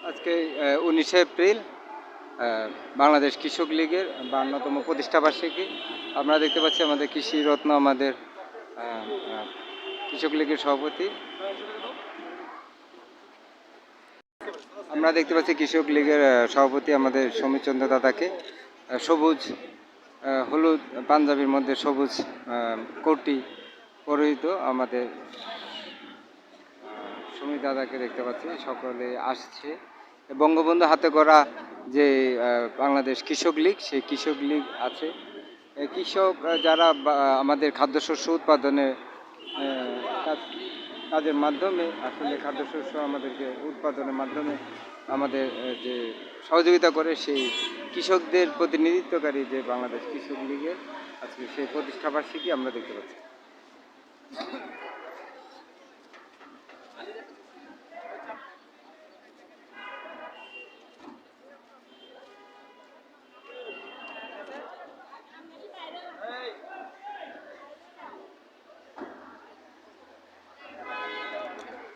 আজকে 19শে এপ্রিল বাংলাদেশ কৃষক লীগের 52তম প্রতিষ্ঠাবার্ষিকী। আমরা দেখতে পাচ্ছি আমাদের কৃষি রত্ন, আমাদের কৃষক লীগের সভাপতি। আমরা দেখতে পাচ্ছি কৃষক লীগের সভাপতি আমাদের সমীরচন্দ্র দাদাকে সবুজ হলুদ পাঞ্জাবির মধ্যে সবুজ কোটি পরিহিত আমাদের সমীর দাদাকে দেখতে পাচ্ছি। সকলে আসছে বঙ্গবন্ধু হাতে করা যে বাংলাদেশ কৃষক লীগ, সেই কৃষক লীগ আছে। কৃষক যারা আমাদের খাদ্যশস্য উৎপাদনের কাজের মাধ্যমে আসলে খাদ্যশস্য আমাদেরকে উৎপাদনের মাধ্যমে আমাদের যে সহযোগিতা করে, সেই কৃষকদের প্রতিনিধিত্বকারী যে বাংলাদেশ কৃষক লীগের আজকে সেই প্রতিষ্ঠাবার্ষিকী আমরা দেখতে পাচ্ছি।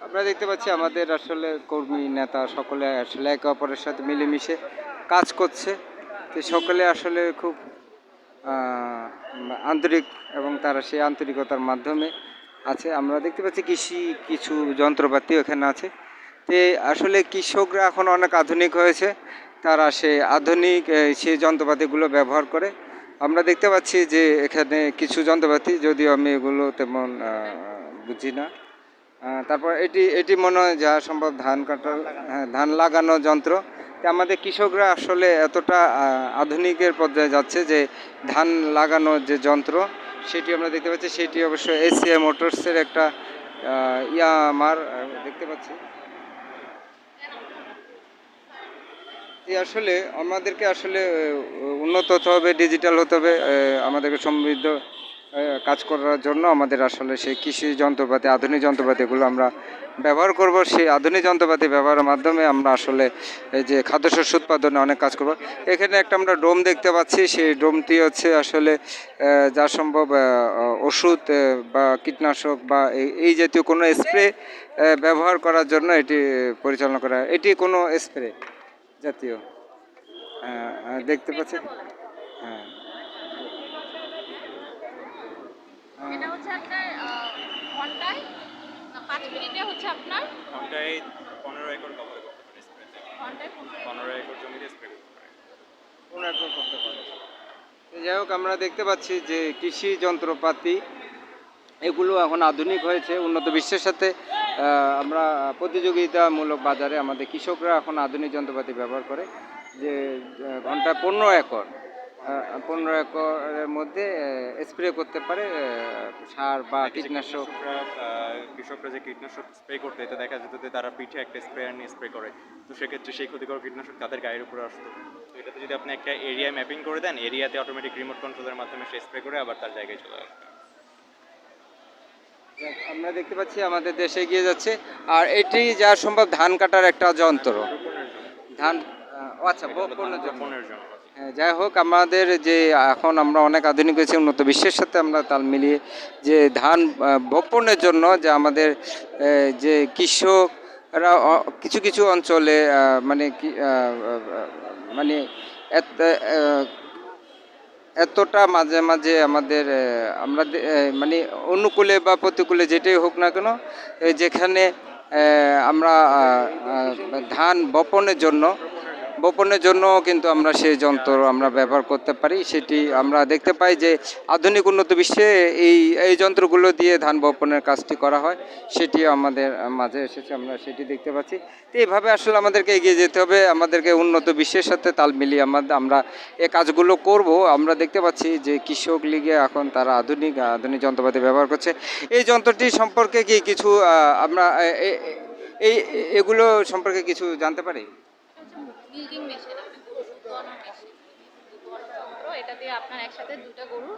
আমরা দেখতে পাচ্ছি আমাদের আসলে কর্মী নেতা সকলে আসলে একে অপরের সাথে মিলেমিশে কাজ করছে। তো সকলে আসলে খুব আন্তরিক এবং তারা সেই আন্তরিকতার মাধ্যমে আছে। আমরা দেখতে পাচ্ছি কিছু যন্ত্রপাতি এখানে আছে। তো আসলে কৃষকরা এখন অনেক আধুনিক হয়েছে, তারা সেই আধুনিক সেই যন্ত্রপাতিগুলো ব্যবহার করে। আমরা দেখতে পাচ্ছি যে এখানে কিছু যন্ত্রপাতি, যদিও আমি এগুলো তেমন বুঝি না। তারপর এটি মনে হয় যা সম্ভব ধান কাটার, ধান লাগানো যন্ত্র। আমাদের কৃষকরা আসলে এতটা আধুনিকের পর্যায়ে যাচ্ছে যে ধান লাগানোর যে যন্ত্র সেটি আমরা দেখতে পাচ্ছি। সেটি অবশ্য এসিআই মোটরসের একটা ইয়ামার দেখতে পাচ্ছি। আসলে আমাদেরকে আসলে উন্নত হতে হবে, ডিজিটাল হতে হবে, আমাদেরকে সমৃদ্ধ কাজ করার জন্য আমাদের আসলে সেই কৃষি যন্ত্রপাতি, আধুনিক যন্ত্রপাতিগুলো আমরা ব্যবহার করব। সেই আধুনিক যন্ত্রপাতি ব্যবহারের মাধ্যমে আমরা আসলে এই যে খাদ্যশস্য উৎপাদনে অনেক কাজ করব। এখানে একটা আমরা ডোম দেখতে পাচ্ছি, সেই ডোমটি হচ্ছে আসলে যা সম্ভব ওষুধ বা কীটনাশক বা এই জাতীয় কোনো স্প্রে ব্যবহার করার জন্য এটি পরিচালনা করা। এটি কোনো স্প্রে জাতীয় দেখতে পাচ্ছি। হ্যাঁ, এটা হচ্ছে আপনার ঘন্টায় 5 মিনিটে হচ্ছে আপনার ঘন্টায় 15 একর কভার করতে পারে স্প্রেতে। ঘন্টায় 15 একর জমিতে স্প্রে করতে পারে। 15 একর করতে পারে। যাই হোক, আমরা দেখতে পাচ্ছি যে কৃষি যন্ত্রপাতি এগুলো এখন আধুনিক হয়েছে উন্নত বিশ্বের সাথে। আমরা প্রতিযোগিতামূলক বাজারে আমাদের কৃষকরা এখন আধুনিক যন্ত্রপাতি ব্যবহার করে, যে ঘন্টায় 15 একরের মধ্যে স্প্রে করতে পারে সার বা কীটনাশক। কৃষকরা যে কীটনাশক স্প্রে করতে, এটা দেখা যেত যে তারা পিঠে একটা স্প্রেয়ার নিয়ে স্প্রে করে, তো সেক্ষেত্রে সেই ক্ষতিকর কীটনাশক তাদের গায়ের উপরে আসতো। তো এটাতে যদি আপনি একটা এরিয়া ম্যাপিং করে দেন, এরিয়াতে অটোমেটিক রিমোট কন্ট্রোলের মাধ্যমে সে স্প্রে করে আবার তার জায়গায় চলে আসবে। আমরা দেখতে পাচ্ছি আমাদের দেশে এগিয়ে যাচ্ছে। আর এটি যা সম্ভব ধান কাটার একটা যন্ত্র, ধান আচ্ছা বপনের জন্য। যাই হোক, আমাদের যে এখন আমরা অনেক আধুনিক হয়েছি, উন্নত বিশ্বের সাথে আমরা তাল মিলিয়ে যে ধান বপনের জন্য যে আমাদের যে কৃষকরা কিছু কিছু অঞ্চলে মানে মানে এতটা মাঝে মাঝে আমাদের আমরা মানে অনুকূলে বা প্রতিকূলে যেটাই হোক না কেন, যেখানে আমরা ধান বপনের জন্য কিন্তু আমরা সেই যন্ত্র আমরা ব্যবহার করতে পারি। সেটি আমরা দেখতে পাই যে আধুনিক উন্নত বিশ্বে এই যন্ত্রগুলো দিয়ে ধান বপনের কাজটি করা হয়, সেটি আমাদের মাঝে এসেছে, আমরা সেটি দেখতে পাচ্ছি। তো এইভাবে আসলে আমাদেরকে এগিয়ে যেতে হবে, আমাদেরকে উন্নত বিশ্বের সাথে তাল মিলিয়ে আমরা এই কাজগুলো করব। আমরা দেখতে পাচ্ছি যে কৃষক লীগে এখন তারা আধুনিক যন্ত্রপাতি ব্যবহার করছে। এই যন্ত্রটি সম্পর্কে কি কিছু আমরা এগুলো সম্পর্কে কিছু জানতে পারি? মিল্কিং মেশিন, গরু দুধ দোয়ানোর মেশিন, দুধ দোয়ানোর যন্ত্র। এটা দিয়ে আপনার একসাথে 2টা গরু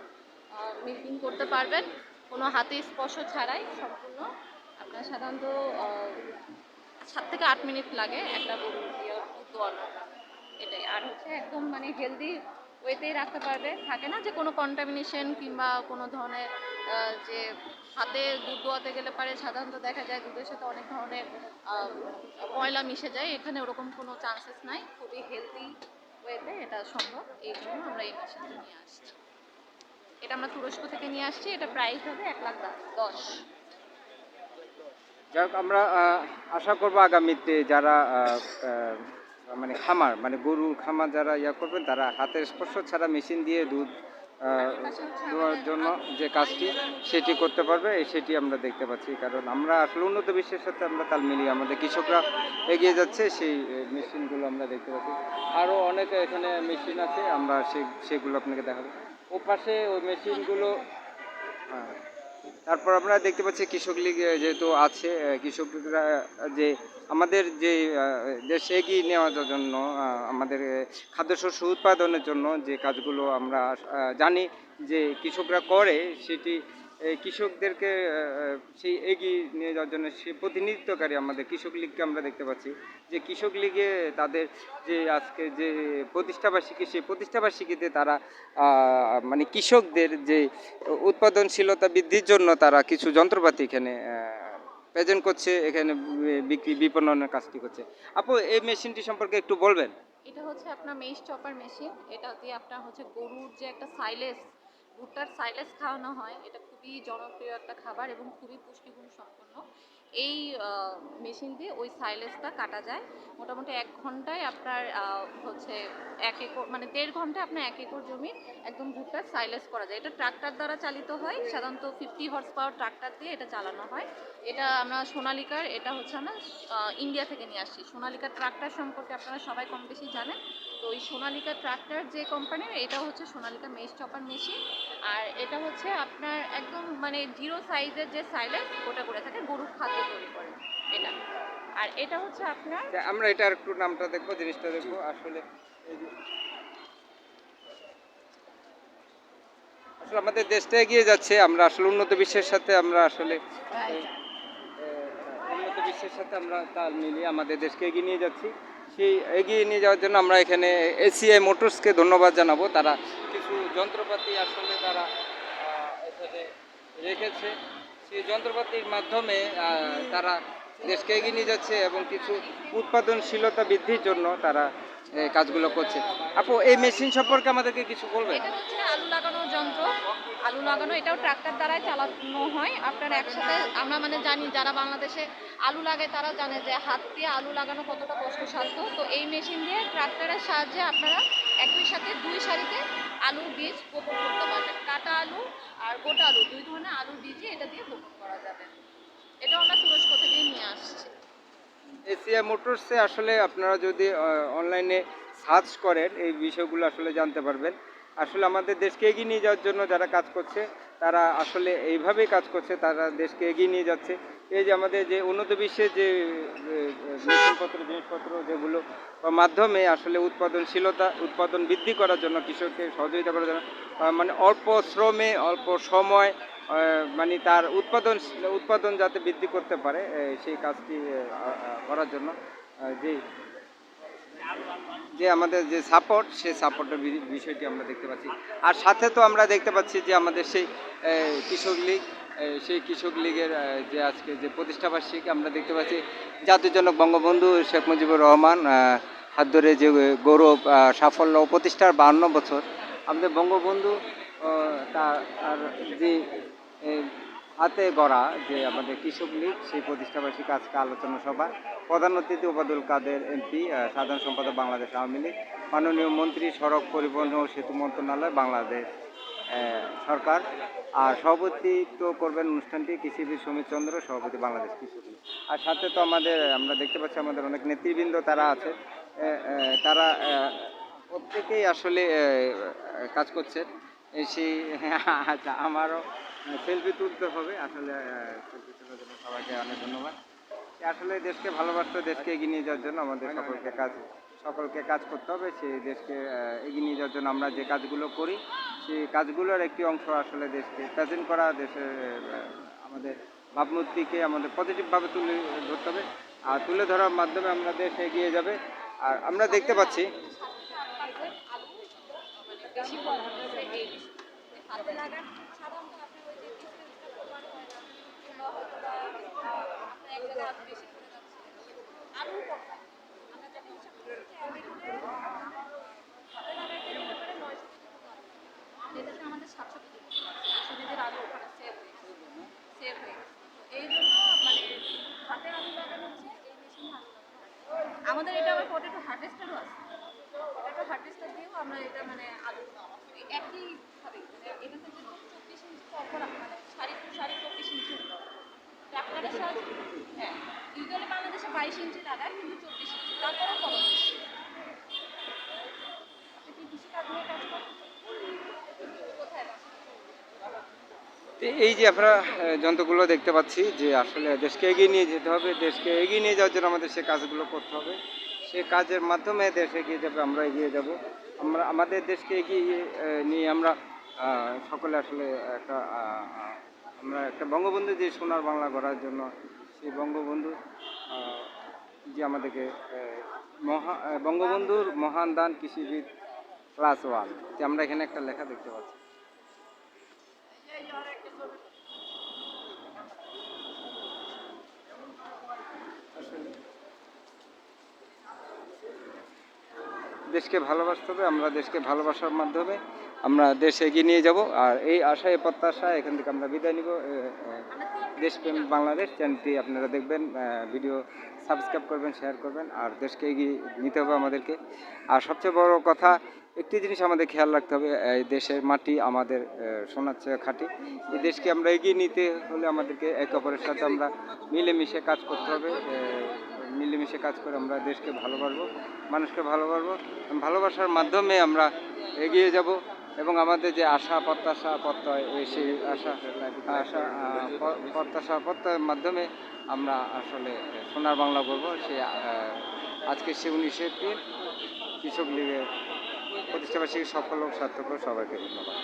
মিল্কিং করতে পারবেন কোনো হাতে স্পর্শ ছাড়াই সম্পূর্ণ। আপনার সাধারণত 7 থেকে 8 মিনিট লাগে একটা গরু দিয়ে দুধ দোয়ানোর। এটাই। আর হচ্ছে একদম মানে হেলদি ওয়েতেই রাখতে পারবে, থাকে না যে কোনো কন্টামিনেশন কিংবা কোনো ধরনের যে হাতে দুধ দোয়াতে গেলে পারে সাধারণত দেখা যায় দুধের সাথে অনেক ধরনের আহ, ময়লা মিশে যায়, এখানে ওরকম কোনো চান্সেস নাই, খুবই হেলদি ওয়েতে এটা সম্ভব, এই জন্য আমরা এই মেশিনটা নিয়ে আসছি। এটা আমরা তুরস্ক থেকে নিয়ে আসছি, এটা প্রাইস হবে 1,10,000। যাই হোক, আমরা আশা করব আগামীতে যারা মানে খামার মানে গরুর খামার যারা করবেন তারা হাতের স্পর্শ ছাড়া মেশিন দিয়ে দুধ দেওয়ার জন্য যে কাজটি সেটি করতে পারবে, সেটি আমরা দেখতে পাচ্ছি। কারণ আমরা আসলে উন্নত বিশ্বের সাথে আমরা তাল মিলিয়ে আমাদের কৃষকরা এগিয়ে যাচ্ছে, সেই মেশিনগুলো আমরা দেখতে পাচ্ছি। আরও অনেক এখানে মেশিন আছে, আমরা সেগুলো আপনাকে দেখাবো। ও পাশে ওই মেশিনগুলো। হ্যাঁ, তারপর আমরা দেখতে পাচ্ছি কৃষক লীগ যেহেতু আছে, কৃষকরা যে আমাদের যে দেশে এগিয়ে নেওয়ার জন্য আমাদের খাদ্যশস্য উৎপাদনের জন্য যে কাজগুলো আমরা জানি যে কৃষকরা করে, সেটি কৃষকদেরকে সেই এগিয়ে নিয়ে যাওয়ার জন্য সে প্রতিনিধিত্বকারী আমাদের কৃষক লীগকে আমরা দেখতে পাচ্ছি। যে কৃষক লীগে তাদের যে আজকে যে প্রতিষ্ঠাবার্ষিকী, সেই প্রতিষ্ঠাবার্ষিকীতে তারা মানে কৃষকদের যে উৎপাদনশীলতা বৃদ্ধির জন্য তারা কিছু যন্ত্রপাতি এখানে প্রেজেন্ট করছে, এখানে বিক্রি বিপণনের কাজটি করছে। আপু, এই মেশিনটি সম্পর্কে একটু বলবেন? এটা হচ্ছে আপনার মেইস চপার মেশিন, এটা দিয়ে আপনার হচ্ছে গরুর যে একটা সাইলেজ, ভুট্টার সাইলেজ খাওয়ানো হয়, এটা খুবই জনপ্রিয় একটা খাবার এবং খুবই পুষ্টিগুণ সম্পন্ন। এই মেশিন দিয়ে ওই সাইলেজটা কাটা যায় মোটামুটি 1 ঘন্টায়। আপনার হচ্ছে 1 একর মানে 1.5 ঘন্টায় আপনার 1 একর জমি একদম ভুট্টার সাইলেজ করা যায়। এটা ট্রাক্টর দ্বারা চালিত হয়, সাধারণত 50 হর্স পাওয়ার ট্রাক্টর দিয়ে এটা চালানো হয়। এটা আমরা সোনালিকার, এটা হচ্ছে আমরা ইন্ডিয়া থেকে নিয়ে আসছি। সোনালিকা ট্রাক্টর সম্পর্কে আপনারা সবাই কম বেশি জানেন। তো ওই সোনালিকা ট্রাক্টর যে কোম্পানির, এটা হচ্ছে সোনালিকা মেইস চপার মেশিন। আর এটা হচ্ছে আপনার একদম মানে জিরো সাইজের যে সাইলেজ ওটা করে থাকে, গরুর খাদ্য তৈরি করে এটা। আর এটা হচ্ছে আপনার আমরা এটার একটু নামটা দেখবো, জিনিসটা দেখবো। আসলে আসলে আমাদের দেশটা এগিয়ে যাচ্ছে, আমরা আসলে উন্নত বিশ্বের সাথে আমরা আসলে উন্নত বিশ্বের সাথে আমরা তাল মিলিয়ে আমাদের দেশকে এগিয়ে নিয়ে যাচ্ছি। সেই এগিয়ে নিয়ে যাওয়ার জন্য আমরা এখানে এসিআই মোটরসকে ধন্যবাদ জানাবো। তারা কিছু যন্ত্রপাতি আসলে তারা এখানে রেখেছে, সেই যন্ত্রপাতির মাধ্যমে তারা দেশকে এগিয়ে নিয়ে যাচ্ছে এবং কিছু উৎপাদনশীলতা বৃদ্ধির জন্য তারা কাজগুলো করছে। আপু, এই মেশিন সম্পর্কে আমাদেরকে কিছু বলবেন? এটা হচ্ছে আলু লাগানোর যন্ত্র, আলু লাগানো, এটাও ট্রাক্টর দ্বারাই চালানো হয়। আপনার একসাথে আমরা মানে জানি যারা বাংলাদেশে আলু লাগায় তারা জানে যে হাত দিয়ে আলু লাগানো কতটা কষ্টসাধ্য। তো এই মেশিন দিয়ে ট্রাক্টরের সাহায্যে আপনারা একই সাথে 2 সারিতে আলুর বীজ বপন করতে পারবেন। কাটা আলু আর গোটা আলু 2 ধরনের আলুর বীজই এটা দিয়ে বপন করা যাবে। এটাও আমরা তুরস্ক থেকেই নিয়ে আসছি। এসিআই মোটরসে আসলে আপনারা যদি অনলাইনে সার্চ করেন এই বিষয়গুলো আসলে জানতে পারবেন। আসলে আমাদের দেশকে এগিয়ে নিয়ে যাওয়ার জন্য যারা কাজ করছে তারা আসলে এইভাবেই কাজ করছে, তারা দেশকে এগিয়ে নিয়ে যাচ্ছে। এই যে আমাদের যে উন্নত বিশ্বের যে মেশিনপত্র জিনিসপত্র যেগুলো মাধ্যমে আসলে উৎপাদন বৃদ্ধি করার জন্য কৃষককে সহযোগিতা করার জন্য মানে অল্প শ্রমে অল্প সময় মানে তার উৎপাদন যাতে বৃদ্ধি করতে পারে সেই কাজটি করার জন্য যে যে আমাদের যে সাপোর্ট, সেই সাপোর্টের বিষয়টি আমরা দেখতে পাচ্ছি। আর সাথে তো আমরা দেখতে পাচ্ছি যে আমাদের সেই কৃষক লীগ, সেই কৃষক লীগের যে আজকে যে প্রতিষ্ঠাবার্ষিকী আমরা দেখতে পাচ্ছি, জাতির জনক বঙ্গবন্ধু শেখ মুজিবুর রহমান হাত ধরে যে গৌরব সাফল্য ও প্রতিষ্ঠার 52 বছর আমাদের বঙ্গবন্ধু তার যে হাতে গড়া যে আমাদের কৃষক লীগ, সেই প্রতিষ্ঠাবার্ষিকী আজকে আলোচনা সভা। প্রধান অতিথি ওবায়দুল কাদের এমপি, সাধারণ সম্পাদক বাংলাদেশ আওয়ামী লীগ, মাননীয় মন্ত্রী সড়ক পরিবহন ও সেতু মন্ত্রণালয় বাংলাদেশ সরকার। আর সভাপতিত্ব করবেন অনুষ্ঠানটি কৃষিবিদ সমীর চন্দ্র, সভাপতি বাংলাদেশ কৃষক লীগ। আর সাথে তো আমরা দেখতে পাচ্ছি আমাদের অনেক নেতৃবৃন্দ তারা আছে, তারা প্রত্যেকেই আসলে কাজ করছেন। সেই আচ্ছা, আমারও সেলফি তুলতে হবে আসলে, সেলফি তোলার জন্য সবাইকে অনেক ধন্যবাদ। আসলে দেশকে ভালোবাসতে, দেশকে এগিয়ে নিয়ে যাওয়ার জন্য আমাদের সকলকে কাজ করতে হবে। সেই দেশকে এগিয়ে নিয়ে যাওয়ার জন্য আমরা যে কাজগুলো করি, সেই কাজগুলোর একটি অংশ আসলে দেশকে প্রেজেন্ট করা, দেশের আমাদের ভাবমূর্তিকে আমাদের পজিটিভভাবে তুলে ধরতে হবে। আর তুলে ধরার মাধ্যমে আমরা দেশ এগিয়ে যাবে। আর আমরা দেখতে পাচ্ছি বেশি ফলন হচ্ছে এই হাতে লাগান। সাধারণত আপনি ওই যে বা হয়তো বা আপনার এক জায়গায় আরো বেশি পড়ে যাচ্ছে, আরও কমবে। আমরা যেটা হিসাব করেছি অ্যালবিনোতে হাতে লাগাইতে দিতে পারে 900 কেজি পর্যন্ত, যেটাতে আমাদের 700 কেজি পড়তে পারে, 700 কেজির আলু ওখানে সেভ হয়ে গেছে। তো এই জন্য মানে হাতে আলু লাগানো হচ্ছে, এই মেশিনে আলু লাগানো হচ্ছে। আমাদের এটা আবার পটেটো হারভেস্টারও আছে, পটেটো হারভেস্টার দিয়েও আমরা এটা মানে আলু একইভাবে মানে এটা থেকে 24 ইঞ্চি পরপর মানে সারি টু সারি 24 ইঞ্চি ট্রাক্টরের সাহায্যে। হ্যাঁ, ইউজুয়ালি বাংলাদেশে 22 ইঞ্চি লাগায়, কিন্তু 24 ইঞ্চি তারপরেও কম বেশি। আপনি কি কৃষিকাজ নিয়ে কাজ করেন? কোথায় বাসা? তো এই যে আমরা যন্ত্রগুলো দেখতে পাচ্ছি যে আসলে দেশকে এগিয়ে নিয়ে যেতে হবে, দেশকে এগিয়ে নিয়ে যাওয়ার জন্য আমাদের সে কাজগুলো করতে হবে। সে কাজের মাধ্যমে দেশ এগিয়ে যাবে, আমরা এগিয়ে যাব। আমরা আমাদের দেশকে এগিয়ে নিয়ে আমরা সকলে আসলে একটা আমরা একটা বঙ্গবন্ধু যে সোনার বাংলা গড়ার জন্য সেই বঙ্গবন্ধু আহ, যে আমাদেরকে বঙ্গবন্ধুর মহান দান কৃষিবিদ +1, যে আমরা এখানে একটা লেখা দেখতে পাচ্ছি। আসলে দেশকে ভালোবাসতে হবে, আমরা দেশকে ভালোবাসার মাধ্যমে আমরা দেশ এগিয়ে নিয়ে যাব। আর এই আশায় প্রত্যাশা এখান থেকে আমরা বিদায় নিব। দেশপ্রেম বাংলাদেশ চ্যানেলটি আপনারা দেখবেন, ভিডিও সাবস্ক্রাইব করবেন, শেয়ার করবেন। আর দেশকে এগিয়ে নিতে হবে আমাদেরকে। আর সবচেয়ে বড় কথা, একটি জিনিস আমাদের খেয়াল রাখতে হবে, এই দেশের মাটি আমাদের সোনার চেয়ে খাঁটি। এই দেশকে আমরা এগিয়ে নিতে হলে আমাদেরকে একে অপরের সাথে আমরা মিলেমিশে কাজ করতে হবে। মিলেমিশে কাজ করে আমরা দেশকে ভালোবাসবো, মানুষকে ভালোবাসবো। ভালোবাসার মাধ্যমে আমরা এগিয়ে যাব এবং আমাদের যে আশা প্রত্যাশা প্রত্যয়, সেই আশা আশা প্রত্যাশা প্রত্যয়ের মাধ্যমে আমরা আসলে সোনার বাংলা করবো। সে আজকে সে 19শে এপ্রিল কৃষক লীগের প্রতিষ্ঠাবার্ষিকী সফল হোক, সার্থক হোক। সবাইকে ধন্যবাদ।